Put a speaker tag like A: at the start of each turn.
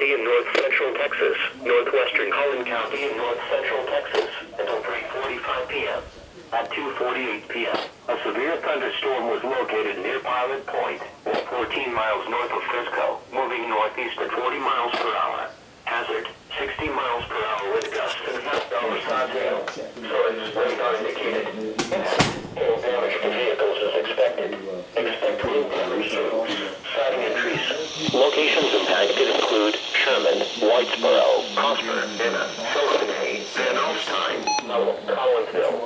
A: County in north central Texas, northwestern Collin County in north central Texas, until 3:45 p.m. At 2:48 p.m., a severe thunderstorm was located near Pilot Point, 14 miles north of Frisco, moving northeast at 40 miles per hour. Hazard, 60 miles per hour with gusts and half-hour south hail. Source, radar indicated. Hail damage to vehicles is expected. Expect wind damage to roofs, siding and trees. Locations impacted include Sherman, Whitesboro, Prosper, Anna, Silverton, Van Alstyne, Collinsville,